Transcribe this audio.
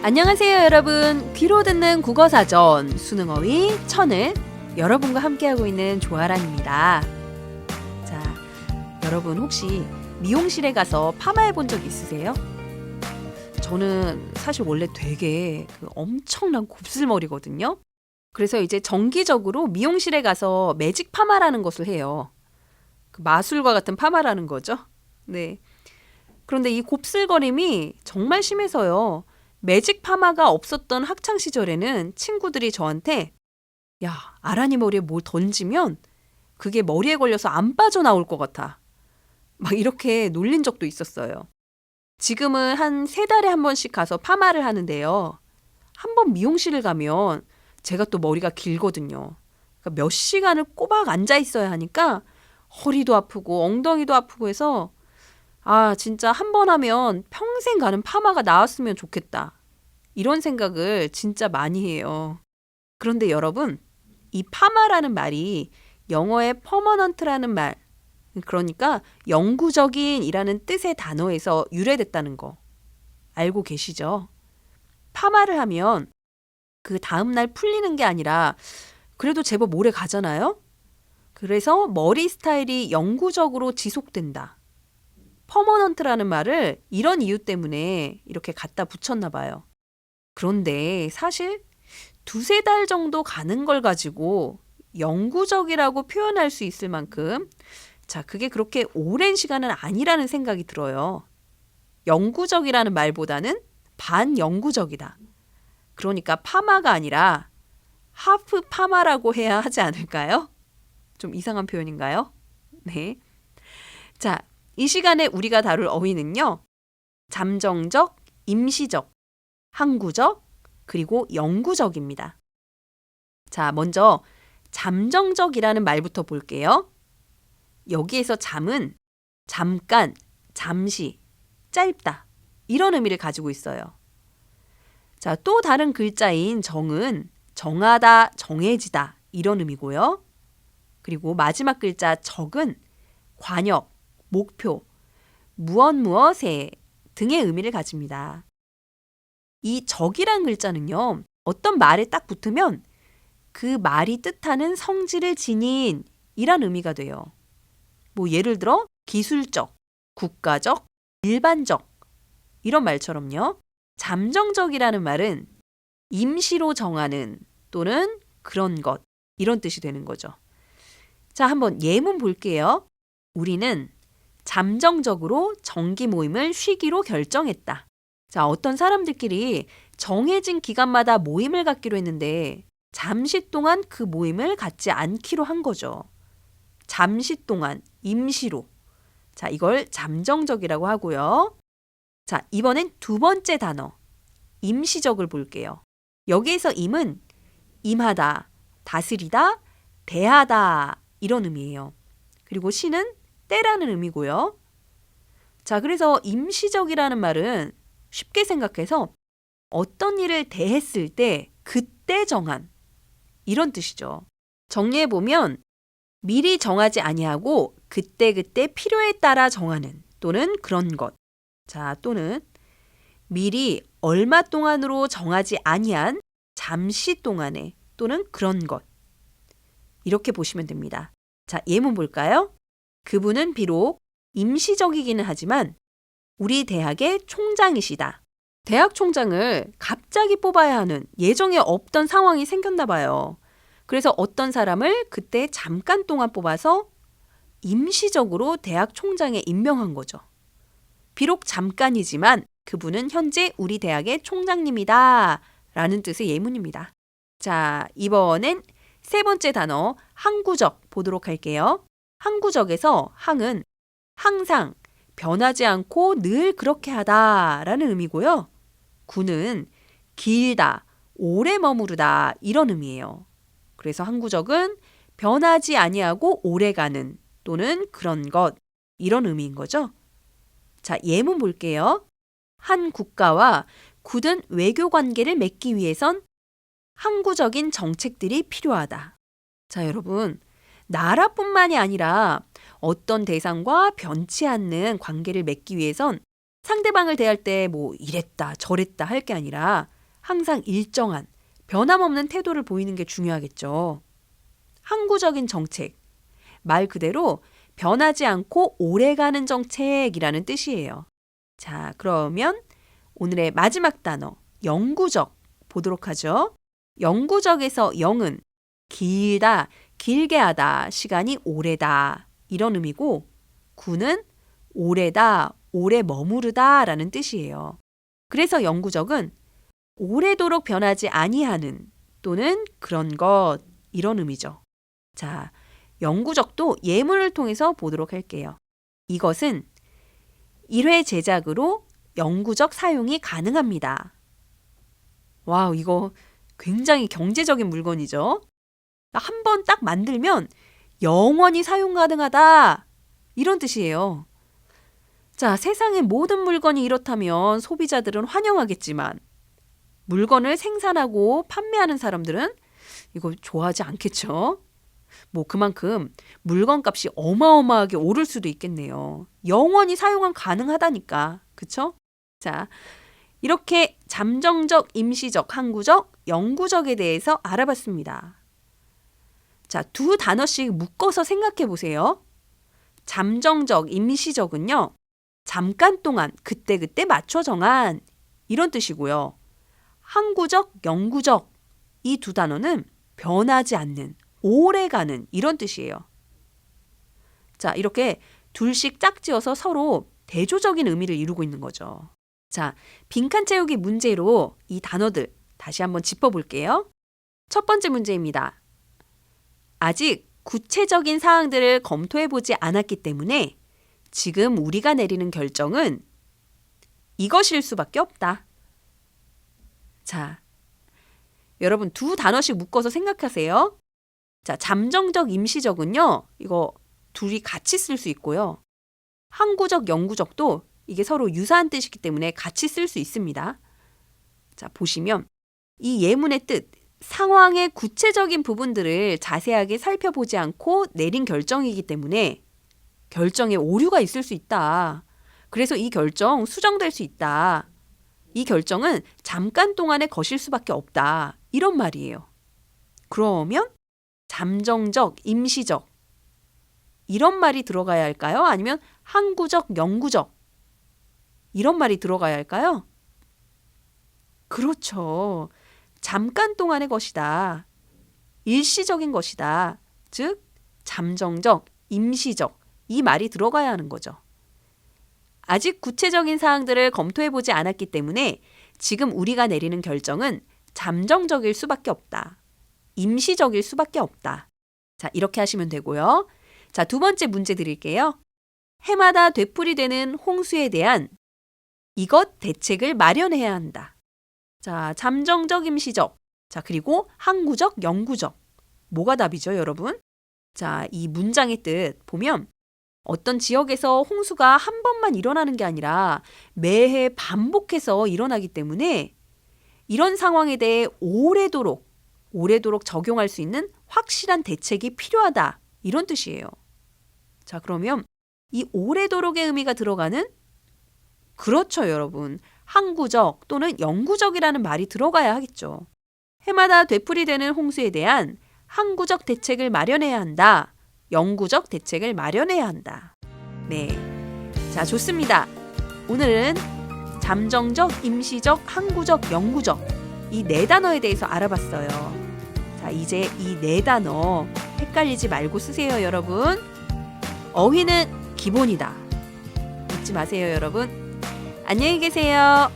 안녕하세요 여러분. 귀로 듣는 국어사전 수능어휘 천을 여러분과 함께하고 있는 조아란입니다. 자, 여러분 혹시 미용실에 가서 파마해 본 적 있으세요? 저는 사실 원래 되게 엄청난 곱슬머리거든요. 그래서 이제 정기적으로 미용실에 가서 매직 파마라는 것을 해요. 마술과 같은 파마라는 거죠. 네. 그런데 이 곱슬거림이 정말 심해서요. 매직 파마가 없었던 학창 시절에는 친구들이 저한테 야, 아란이 머리에 뭘 던지면 그게 머리에 걸려서 안 빠져나올 것 같아. 막 이렇게 놀린 적도 있었어요. 지금은 한 3달에 한 번씩 가서 파마를 하는데요. 한 번 미용실을 가면 제가 또 머리가 길거든요. 그러니까 몇 시간을 꼬박 앉아 있어야 하니까 허리도 아프고 엉덩이도 아프고 해서 진짜 한 번 하면 평생 가는 파마가 나왔으면 좋겠다. 이런 생각을 진짜 많이 해요. 그런데 여러분, 이 파마라는 말이 영어의 permanent라는 말, 그러니까 영구적인이라는 뜻의 단어에서 유래됐다는 거 알고 계시죠? 파마를 하면 그 다음날 풀리는 게 아니라 그래도 제법 오래 가잖아요? 그래서 머리 스타일이 영구적으로 지속된다. 퍼머넌트라는 말을 이런 이유 때문에 이렇게 갖다 붙였나 봐요. 그런데 사실 2-3달 정도 가는 걸 가지고 영구적이라고 표현할 수 있을 만큼 그게 그렇게 오랜 시간은 아니라는 생각이 들어요. 영구적이라는 말보다는 반영구적이다. 그러니까 파마가 아니라 하프 파마라고 해야 하지 않을까요? 좀 이상한 표현인가요? 네. 자, 이 시간에 우리가 다룰 어휘는요. 잠정적, 임시적, 항구적, 그리고 영구적입니다. 자, 먼저 잠정적이라는 말부터 볼게요. 여기에서 잠은 잠깐, 잠시, 짧다 이런 의미를 가지고 있어요. 자, 또 다른 글자인 정은 정하다, 정해지다 이런 의미고요. 그리고 마지막 글자 적은 관역, 목표, 무엇에 등의 의미를 가집니다. 이 적이란 글자는요. 어떤 말에 딱 붙으면 그 말이 뜻하는 성질을 지닌 이란 의미가 돼요. 예를 들어 기술적, 국가적, 일반적 이런 말처럼요. 잠정적이라는 말은 임시로 정하는 또는 그런 것 이런 뜻이 되는 거죠. 자, 한번 예문 볼게요. 우리는 잠정적으로 정기 모임을 쉬기로 결정했다. 자, 어떤 사람들끼리 정해진 기간마다 모임을 갖기로 했는데 잠시 동안 그 모임을 갖지 않기로 한 거죠. 잠시 동안, 임시로. 자, 이걸 잠정적이라고 하고요. 자, 이번엔 2번째 단어, 임시적을 볼게요. 여기에서 임은 임하다, 다스리다, 대하다 이런 의미예요. 그리고 시는 때라는 의미고요. 자, 그래서 임시적이라는 말은 쉽게 생각해서 어떤 일을 대했을 때 그때 정한 이런 뜻이죠. 정리해보면 미리 정하지 아니하고 그때그때 필요에 따라 정하는 또는 그런 것. 자, 또는 미리 얼마 동안으로 정하지 아니한 잠시 동안에 또는 그런 것. 이렇게 보시면 됩니다. 자, 예문 볼까요? 그분은 비록 임시적이기는 하지만 우리 대학의 총장이시다. 대학 총장을 갑자기 뽑아야 하는 예정에 없던 상황이 생겼나 봐요. 그래서 어떤 사람을 그때 잠깐 동안 뽑아서 임시적으로 대학 총장에 임명한 거죠. 비록 잠깐이지만 그분은 현재 우리 대학의 총장님이다 라는 뜻의 예문입니다. 자, 이번엔 3번째 단어 항구적 보도록 할게요. 항구적에서 항은 항상, 변하지 않고 늘 그렇게 하다 라는 의미고요. 구는 길다, 오래 머무르다 이런 의미예요. 그래서 항구적은 변하지 아니하고 오래가는 또는 그런 것 이런 의미인 거죠. 자, 예문 볼게요. 한 국가와 굳은 외교 관계를 맺기 위해선 항구적인 정책들이 필요하다. 자, 여러분, 나라뿐만이 아니라 어떤 대상과 변치 않는 관계를 맺기 위해선 상대방을 대할 때 이랬다 저랬다 할 게 아니라 항상 일정한, 변함없는 태도를 보이는 게 중요하겠죠. 항구적인 정책, 말 그대로 변하지 않고 오래가는 정책이라는 뜻이에요. 자, 그러면 오늘의 마지막 단어, 영구적 보도록 하죠. 영구적에서 영은 길다, 길게 하다, 시간이 오래다 이런 의미고, 구는 오래다, 오래 머무르다 라는 뜻이에요. 그래서 영구적은 오래도록 변하지 아니하는 또는 그런 것 이런 의미죠. 자, 영구적도 예문을 통해서 보도록 할게요. 이것은 1회 제작으로 영구적 사용이 가능합니다. 와우, 이거 굉장히 경제적인 물건이죠. 한 번 딱 만들면 영원히 사용 가능하다 이런 뜻이에요. 자, 세상의 모든 물건이 이렇다면 소비자들은 환영하겠지만 물건을 생산하고 판매하는 사람들은 이거 좋아하지 않겠죠? 그만큼 물건값이 어마어마하게 오를 수도 있겠네요. 영원히 사용 가능하다니까. 그쵸? 자, 이렇게 잠정적, 임시적, 항구적, 영구적에 대해서 알아봤습니다. 자, 두 단어씩 묶어서 생각해 보세요. 잠정적, 임시적은요. 잠깐 동안, 그때그때 맞춰 정한 이런 뜻이고요. 항구적, 영구적 이 두 단어는 변하지 않는, 오래가는 이런 뜻이에요. 자, 이렇게 둘씩 짝지어서 서로 대조적인 의미를 이루고 있는 거죠. 자, 빈칸 채우기 문제로 이 단어들 다시 한번 짚어볼게요. 첫 번째 문제입니다. 아직 구체적인 사항들을 검토해보지 않았기 때문에 지금 우리가 내리는 결정은 이것일 수밖에 없다. 자, 여러분 두 단어씩 묶어서 생각하세요. 자, 잠정적, 임시적은요. 이거 둘이 같이 쓸 수 있고요. 항구적, 영구적도 이게 서로 유사한 뜻이기 때문에 같이 쓸 수 있습니다. 자, 보시면 이 예문의 뜻, 상황의 구체적인 부분들을 자세하게 살펴보지 않고 내린 결정이기 때문에 결정에 오류가 있을 수 있다. 그래서 이 결정 수정될 수 있다. 이 결정은 잠깐 동안의 것일 수밖에 없다. 이런 말이에요. 그러면 잠정적, 임시적 이런 말이 들어가야 할까요? 아니면 항구적, 영구적 이런 말이 들어가야 할까요? 그렇죠. 잠깐 동안의 것이다. 일시적인 것이다. 즉 잠정적, 임시적 이 말이 들어가야 하는 거죠. 아직 구체적인 사항들을 검토해보지 않았기 때문에 지금 우리가 내리는 결정은 잠정적일 수밖에 없다. 임시적일 수밖에 없다. 자, 이렇게 하시면 되고요. 자, 두 번째 문제 드릴게요. 해마다 되풀이되는 홍수에 대한 이것 대책을 마련해야 한다. 자, 잠정적, 임시적. 자, 그리고 항구적, 영구적. 뭐가 답이죠, 여러분? 자, 이 문장의 뜻 보면 어떤 지역에서 홍수가 한 번만 일어나는 게 아니라 매해 반복해서 일어나기 때문에 이런 상황에 대해 오래도록 적용할 수 있는 확실한 대책이 필요하다. 이런 뜻이에요. 자, 그러면 이 오래도록의 의미가 들어가는 그렇죠, 여러분. 항구적 또는 영구적이라는 말이 들어가야 하겠죠. 해마다 되풀이되는 홍수에 대한 항구적 대책을 마련해야 한다. 영구적 대책을 마련해야 한다. 네. 자, 좋습니다. 오늘은 잠정적, 임시적, 항구적, 영구적 이 네 단어에 대해서 알아봤어요. 자, 이제 이 네 단어 헷갈리지 말고 쓰세요, 여러분. 어휘는 기본이다. 잊지 마세요, 여러분. 안녕히 계세요.